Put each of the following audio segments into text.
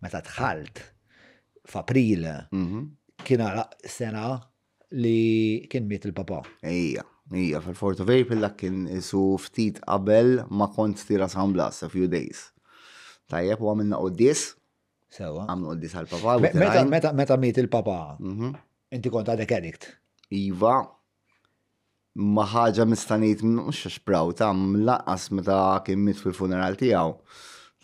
meta dħalt f'April kien sena li kien miet il-papa. Ija, fil-4 of April dak kien isu ftit qabel ma kont tira San Blas a few days. Tajjeb u għamilna qoddis. Sewa. Għamlu qoddis għal-papa. Meta miet il-papa, inti kont għadek addict. Iva, ma ħaġa mistanit mux xpraw ta' mlaqqas meta kien miet fil-funeral tiegħu.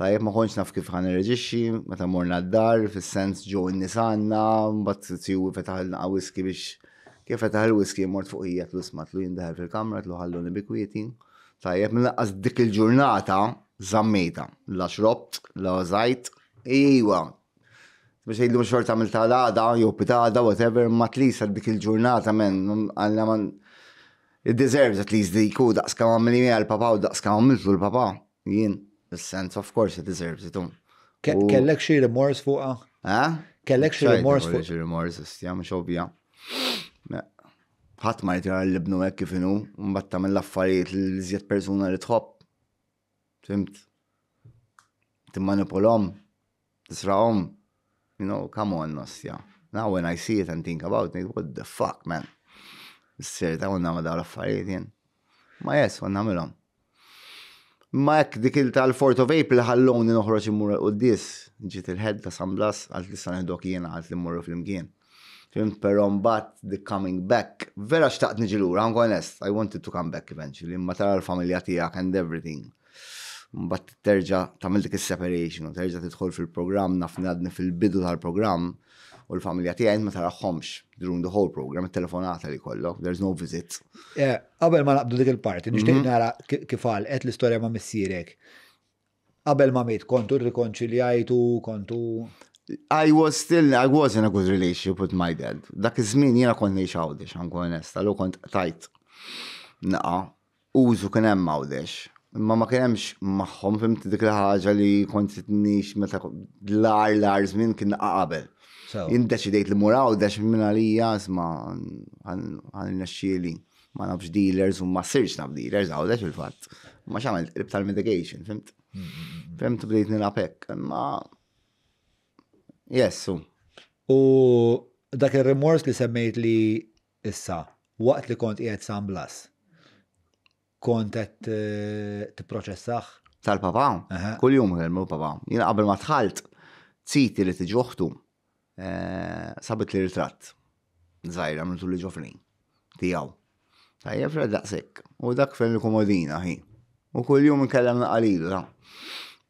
Tajjeb ma konċ naf kif ħan irreġixxi, meta morna d-dar, fis-sens ġew in-nisanna, mbagħad tiegħu fetaħilna whisky biex kif fetaħ il-whisky mort fuq hija tlu smatlu jindaħel fil-kamra tlu ħalluni bi kwieti. Tajjeb mlaqqas dik il-ġurnata żammejta, la xrobt, la żajt, iwa. Biex jgħidu xorta mill-talada, jew pitada, whatever, ma tlisa dik il-ġurnata men, għalna man it deserves at least diku daqs kam għamili għal-papa u daqs kam għamiltu l-papa. Jien. The sense, of course, it deserves it. Kellek xi remors fuqa? Kellek xi remors fuqa? Xi remors, istja, mux obja. ħadd ma jtira l-libnu hekk kif inhu, mbagħad tagħmel l-affarijiet li żjed persuna li tħobb. Fimt? Timmanipolhom, tisraqhom. You know, come on, ostja. Now when I see it and think about it, what the fuck, man? Is-ser ta' nagħmel dawn l-affarijiet jien. Ma jes, nagħmilhom. Ma jekk dik tal-4 of April ħalloni noħroġ immur l-qudies, ġiet il-head ta' San Blas, għalt li sanħedok jiena għalt li mmurru fl-imkien. Fimt, però mbagħad the coming back, vera xtaqt niġi lura, I'm honest, I wanted to come back eventually, imma tara l-familja tiegħek and everything. Mbagħad terġa' tagħmel dik is-separation u terġa' tidħol fil-programm naf ngħadni fil-bidu tal-programm u l-familja tiegħi ma taraħħomx during the whole program, it-telefonata li kollok, there's no visit. Qabel ma naqbdu dik il-parti, nixtieq nara kif għalqet l-istorja ma' missierek. Qabel ma miet kontu rrikonċiljajtu, kontu. I was in a good relationship with my dad. Dak iż-żmien jiena kont ngħix għawdex, ankun onest, għallu kont tajt. Naqa, użu kien hemm għawdex. Imma ma kien hemmx magħhom fimt dik il-ħaġa li kont titnix meta l-ar żmien kien naqa' qabel. Jien deċidejt li mur għawdex minn għalija isma' għal-nexxieli ma nafx dealers u ma sirx naf dealers għawdex il-fatt. Ma x'għamilt qrib tal-medication, fimt? Fimt bdejt nilab hekk, imma jessu. U dak ir-remors li semmejt li issa, waqt li kont qiegħed San Blas, kont qed tipproċessaħ? Tal-papa? Kull jum kelmu papa. Jiena qabel ma dħalt tsiti li tiġi uħtu sabet li ritratt. Żgħira għamiltu li ġofrin tiegħu. Tajjeb fred daqshekk. U dak fejn il-komodina ħi. U kull jum nkellem naqalilu, ta.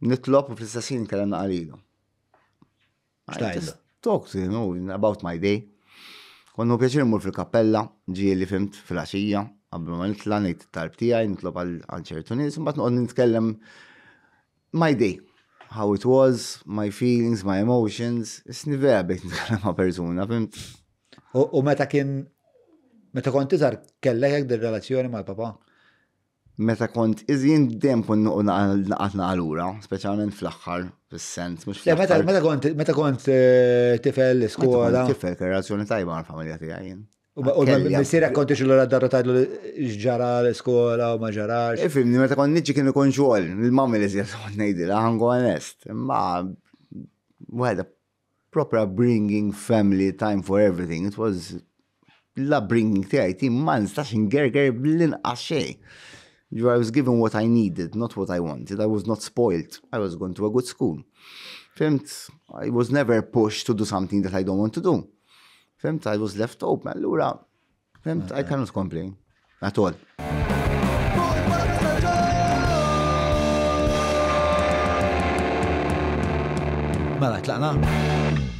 Nitlob u fl-istessin nkellem naqalilu. Talk to him about my day. Konnu pjaċir mmur fil-kappella, ġieli fimt fil-għaxija, qabel ma nitla ngħid it-talb tiegħi, nitlob għal ċertu nies, imbagħad noqgħod nitkellem my day. How it was, my feelings, my emotions. Isni vera bejt nitkellem ma' persuna, fimt? U meta kont iżgħar kellek hekk dir-relazzjoni mal-papa? Meta kont iżjien dejjem kun naqat naqalura, speċjalment fl-aħħar fis-sens, mhux fl-aħħar. Meta kont tifel l-iskola. Tifel relazzjoni tajba mal-familja tiegħi. U missierek konti xillura d-darra tajlu ġara l-iskola u ma ġarax. Ifimni, meta kont niġi kienu konġuol, il-mammi li zjad kont nejdila, ħangu onest. Ma, wahda, proper bringing family time for everything. It was la bringing tiegħi ti ma nistax ingerger bl-inqas xejn. I was given what I needed, not what I wanted. I was not spoiled. I was going to a good school. Fimt, I was never pushed to do something that I don't want to do. Fimt, I was left open. Allura, fimt, I cannot complain. At all. Mela, tlaqna?